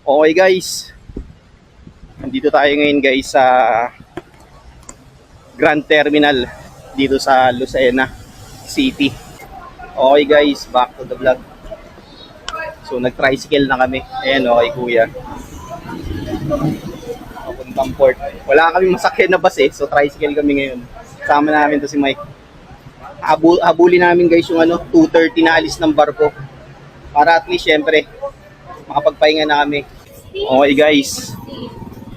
Okay guys, nandito tayo ngayon guys sa Grand Terminal dito sa Lucena City. Okay guys, back to the vlog. So nag-tricycle na kami. Ayan okay kuya. Papuntang port. Wala kami masakyan na bus so tricycle kami ngayon. Sama namin to si Mike. Habulin namin guys yung 2:30 na alis ng barko. Para at least syempre makapagpahinga na kami. Okay guys,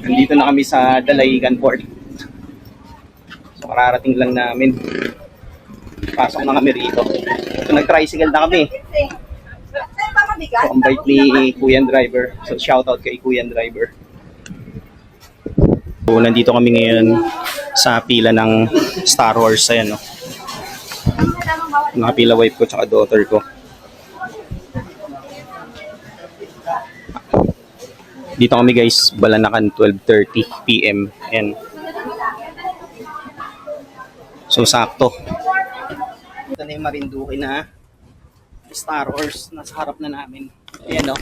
nandito na kami sa Dalahigan Port. So kararating lang namin. Pasok na kami rito. So nag-tricycle na kami. So ang bait ni Kuya Driver. So shoutout kay Kuya Driver. So nandito kami ngayon sa pila ng Star Wars. Ayan no. Nakapila wife ko tsaka daughter ko. Dito kami guys, Balanacan, 12:30 PM. And so sakto. Ito na yung Marinduque na Star Wars. Nasa harap na namin. Ayan o.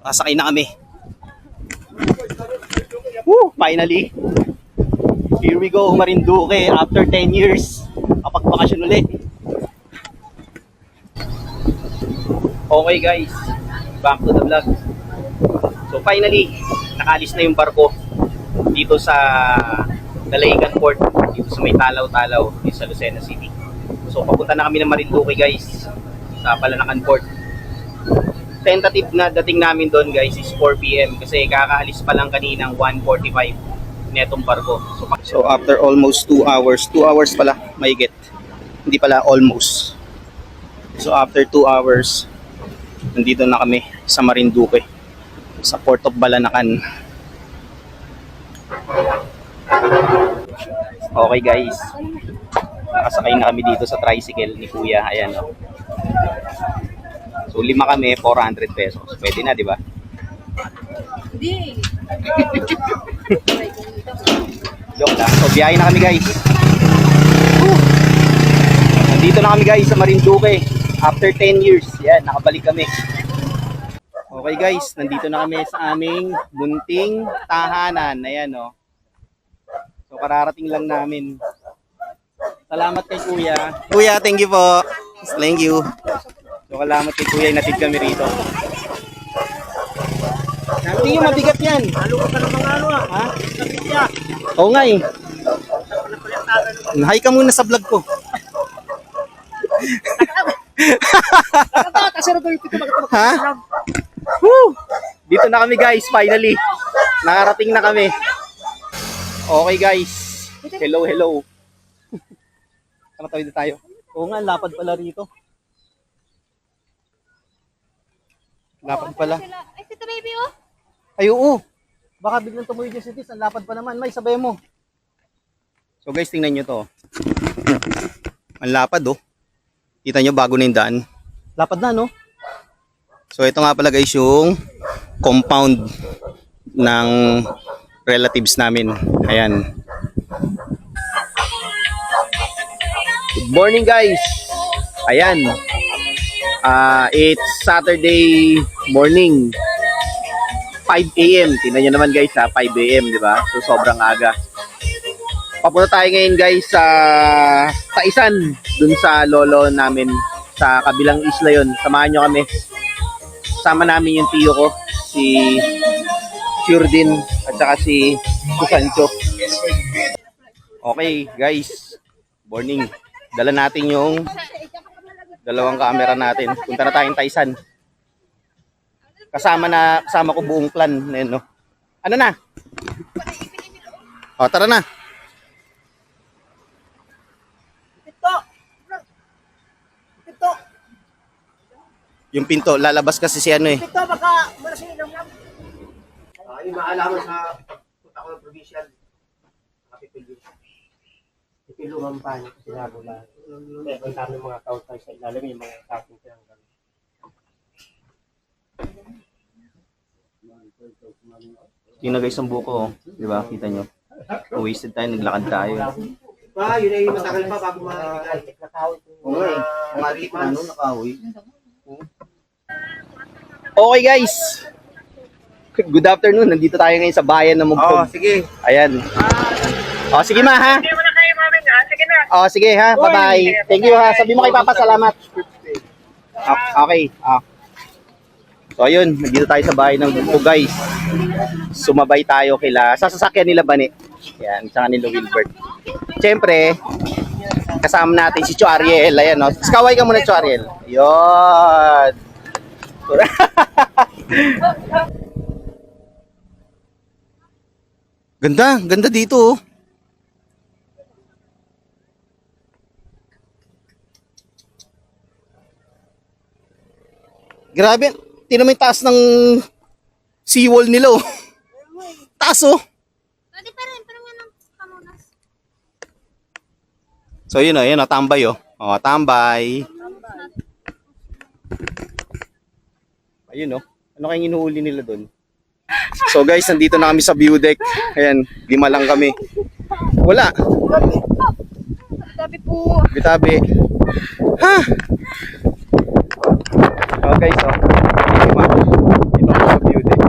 Kasakay na kami. Woo! Finally! Here we go, Marinduque. After 10 years. Kapag bakasyon ulit. Okay guys. Back to the vlog. So finally, nakalis na yung barko dito sa Dalahigan Port, dito sa may Talaw-Talaw, dito sa Lucena City. So papunta na kami ng Marinduque guys, sa Balanacan Port. Tentative na dating namin doon guys is 4 PM kasi kakaalis pa lang kaninang 1:45 netong barko. So after almost 2 hours, 2 hours pala, mahigit. Hindi pala almost. So after 2 hours, nandito na kami sa Marinduque, sa Port of Balanacan. Okay guys, nakasakay na kami dito sa tricycle ni Kuya. Ayan o. So 5 kami, 400 pesos. Pwede na, di ba? Hindi. Joke lang. So biyahe na kami guys. Nandito na kami guys sa Marinduque. After 10 years, yan, nakabalik kami. Okay guys, nandito na kami sa aming munting tahanan. Ayan o. So kararating lang namin. Salamat kay Kuya. Kuya, thank you po. Thank you. So salamat kay Kuya, inatid kami rito. Hindi yung mabigat yan. Ano ka ng mga Ha? Oo nga eh. Hi ka muna sa vlog ko. Ha? Woo! Dito na kami guys, finally. Nakarating na kami. Okay guys. Hello, hello. Tawid na tayo. Oo nga, lapad pala rito. Lapad pala. Ay, Tito Baby, oh. Ay, oo. Baka biglang tumuloy yung cities. Ang lapad pa naman. May, sabay mo. So guys, tingnan nyo to. Ang lapad oh. Kita nyo, bago na yung daan. Lapad na, no? So ito nga pala guys yung compound ng relatives namin. Ayan. Good morning guys. Ayan. It's Saturday morning. 5 AM. Tingnan nyo naman guys ha. 5 AM, di ba? So sobrang aga. Papunta tayo ngayon guys sa Taisan. Dun sa lolo namin. Sa kabilang isla yon. Samahan nyo kami. Sama namin yung tiyo ko, si Shurdin at saka si Susancho. Okay guys, morning. Dala natin yung dalawang camera natin. Punta na tayong Taisan. Kasama ko buong clan. Ayan, no? Ano na? O, tara na. Yung pinto, lalabas kasi si ano eh. Ito, baka marasin lang. Yung maalaman sa punta ko ng provincial. Ipilo mampanya kasi sinabi na. Meron kami mga counter sa ilalim, yung mga tapong pinanggal. Tingnan guys ang buko, oh. Di ba? Kita nyo. Wasted tayo, naglakad tayo. Yun ay matagal pa bago ma-electric na tao. Oo nga eh. Umatik na nakahoy. Okay guys. Good afternoon. Nandito tayo ngayon sa bayan ng Mugpog. sige. Ayan. Sige ma ha. Hindi mo na kayo mami ha. Sige na. Sige ha. Bye-bye. Thank you ha. Sabi mo kay Papa, salamat. Okay. So ayun, nandito tayo sa bahay ng Mugpog guys. Sumabay tayo kila sa sasakyan nila Bani. Yan, tsaka nila Wilbert. Siyempre, kasama natin si Cho Ariel. Ayan, no? Skaway ka muna, Cho Ariel. Yun. Ganda dito, oh. Grabe, tingnan mo yung taas ng seawall nila, oh. Taas, oh. Pwede pa rin, pero nga ng pamunas. So yun, oh, tambay, oh. Tambay. Ayun, oh. Ano kayong inuuli nila doon? So guys, nandito na kami sa view deck. Ayan, 5 lang kami. Wala. Sabi po. Bitabi. Ha? Oh guys, oh. Dito ako sa view deck.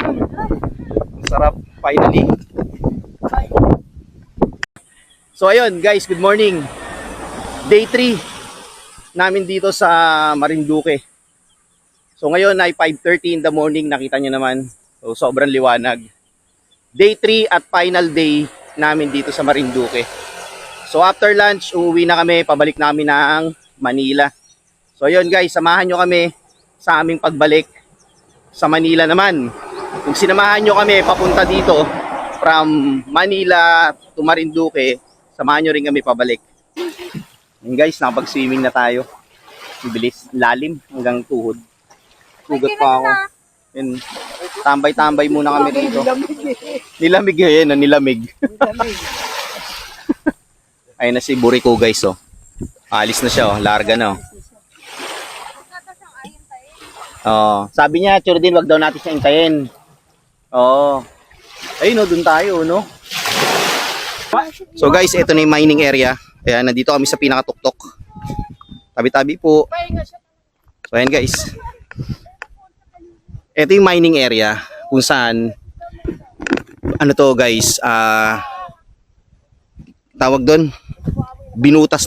Ang sarap, finally. So ayun guys, good morning. Day 3 namin dito sa Marinduque. So ngayon ay 5:30 in the morning, nakita nyo naman. So sobrang liwanag. Day 3 at final day namin dito sa Marinduque. So after lunch, uuwi na kami, pabalik namin ng Manila. So ayun guys, samahan nyo kami sa aming pagbalik sa Manila naman. Kung sinamahan nyo kami papunta dito from Manila to Marinduque, samahan nyo rin kami pabalik. Ayun guys, nakapag-swimming na tayo. Bibilis, lalim hanggang tuhod. Sugat pa ako. Yun, tambay-tambay muna kami dito. Nilamig yun, nilamig. Ayun na si Buriko guys, oh. Alis na siya, oh. Larga na, oh. Sabi niya, Churdin, wag daw natin siya intayin. Ayun, no, dun tayo, no? So guys, ito na yung mining area. Ayan, nandito kami sa pinakatuktok. Tabi-tabi po. So ayan guys. Ito yung mining area kung saan ano to guys, tawag doon, binutas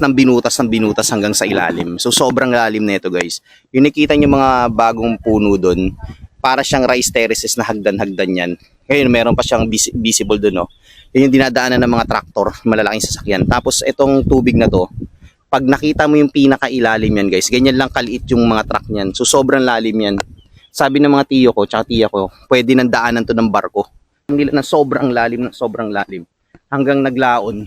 hanggang sa ilalim. So sobrang lalim na ito guys. Yung nakita nyo mga bagong puno doon, para siyang rice terraces na hagdan-hagdan yan. Ngayon meron pa siyang visible doon, no? Yun yung dinadaanan ng mga traktor, malalaking sasakyan. Tapos itong tubig na to, pag nakita mo yung pinakailalim yan guys, ganyan lang kaliit yung mga truck niyan. So sobrang lalim yan. Sabi ng mga tiyo ko, tsaka tiya ko, pwede nang daanan to ng barko. Na sobrang lalim, hanggang naglaon,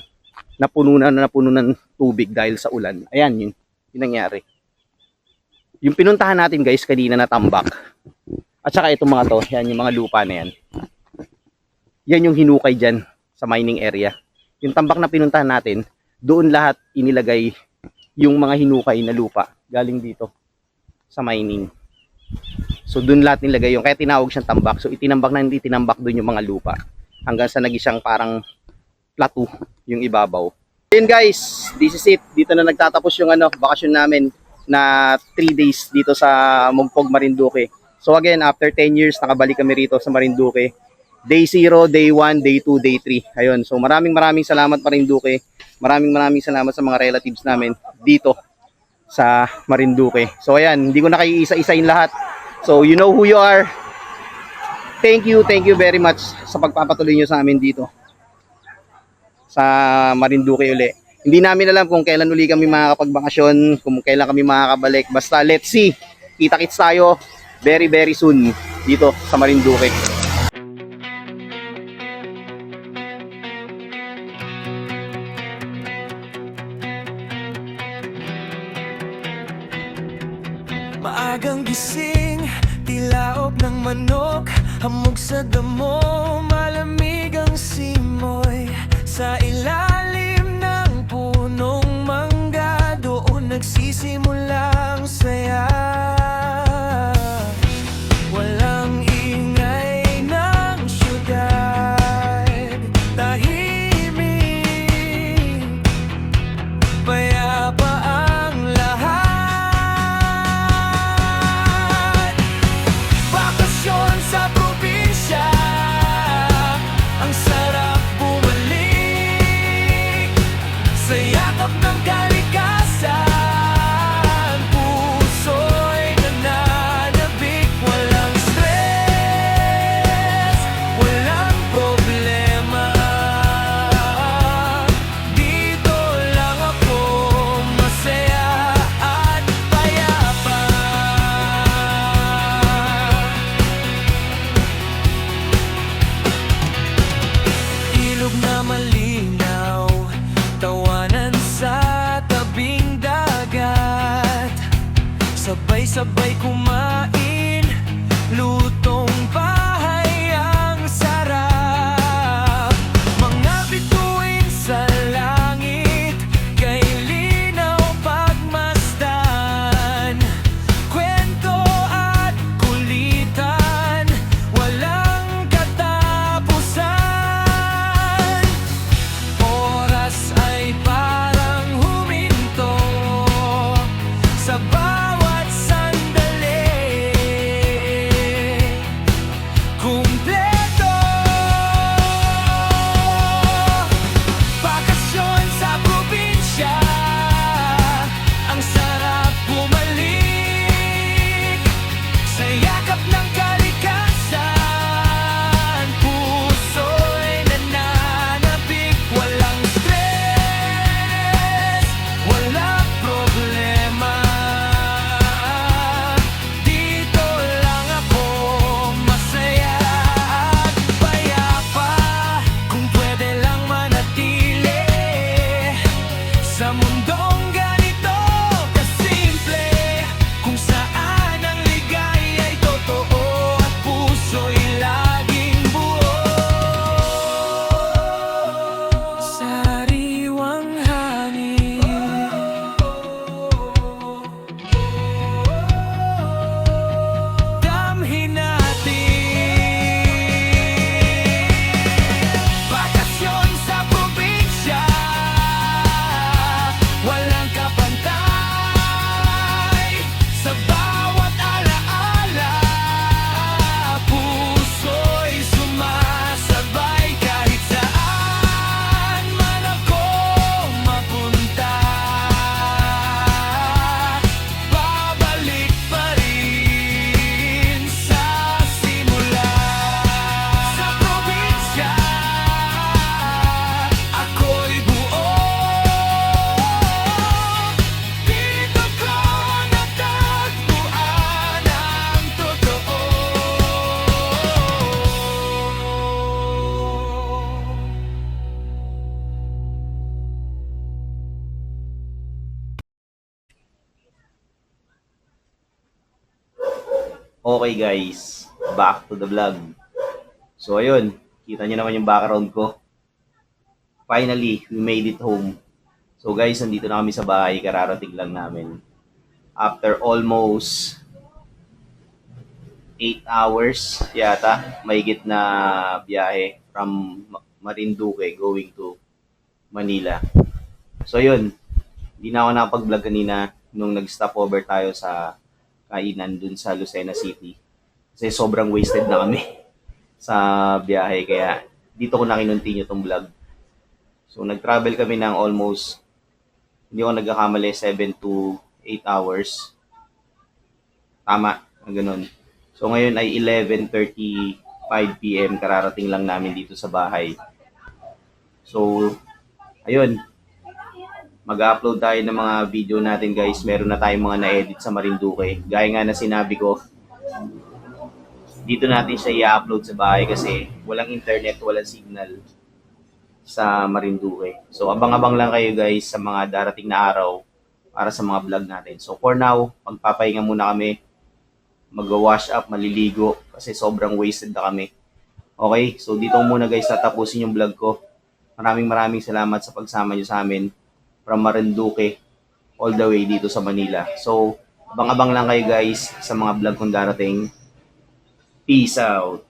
napuno ng tubig dahil sa ulan. Ayan, yun nangyari. Yung pinuntahan natin guys, kanina na tambak. At saka itong mga to, yan yung mga lupa na yan. Yan yung hinukay dyan sa mining area. Yung tambak na pinuntahan natin, doon lahat inilagay yung mga hinukay na lupa galing dito sa mining. So doon lahat nilagay yung, kaya tinawag siyang tambak. So itinambak na hindi tinambak doon yung mga lupa. Hanggang sa naging siyang parang plateau yung ibabaw. Ayun guys, this is it. Dito na nagtatapos yung bakasyon namin na 3 days dito sa Mugpog, Marinduque. So again, after 10 years, nakabalik kami rito sa Marinduque. Day 0, Day 1, Day 2, Day 3. Ayun, so maraming salamat Marinduque. Maraming salamat sa mga relatives namin dito sa Marinduque. So ayan, hindi ko na kayo isa-isain lahat. So you know who you are. Thank you very much sa pagpapatuloy nyo sa amin dito sa Marinduque uli. Hindi namin alam kung kailan uli kami makakapagbakasyon, kung kailan kami makakabalik. Basta let's see. Kita-kits tayo very soon dito sa Marinduque. Maagang gising, tilaok ng manok, hamog sa damo, malamig ang simoy. Sa ilalim ng punong mangga, doon nagsisimula ang saya. Walang ingay ng syudad, tahimik, payapa ang lahat. Bakasyon Okay guys, back to the vlog. So ayun, kita nyo naman yung background ko. Finally, we made it home. So guys, nandito na kami sa bahay, kararating lang namin. After almost 8 hours yata, mahigit na biyahe from Marinduque going to Manila. So yun, hindi na ako nakapag-vlog kanina nung nag-stopover tayo sa kainan dun sa Lucena City. Kasi sobrang wasted na kami sa biyahe. Kaya dito ko na kinontinue tong vlog. So nag-travel kami ng almost, hindi ako nagkakamali, 7 to 8 hours. Tama, ganun. So ngayon ay 11:35 PM, kararating lang namin dito sa bahay. So, ayun, mag-upload tayo ng mga video natin guys. Meron na tayong mga na-edit sa Marinduque. Gaya nga na sinabi ko, dito natin siya i-upload sa bahay kasi walang internet, walang signal sa Marinduque. So abang-abang lang kayo guys sa mga darating na araw para sa mga vlog natin. So for now, magpapahinga muna kami. Mag-wash up, maliligo kasi sobrang wasted na kami. Okay, so dito muna guys tatapusin yung vlog ko. Maraming salamat sa pagsama nyo sa amin from Marinduque all the way dito sa Manila. So, abang-abang lang kayo guys sa mga vlog kong darating. Peace out!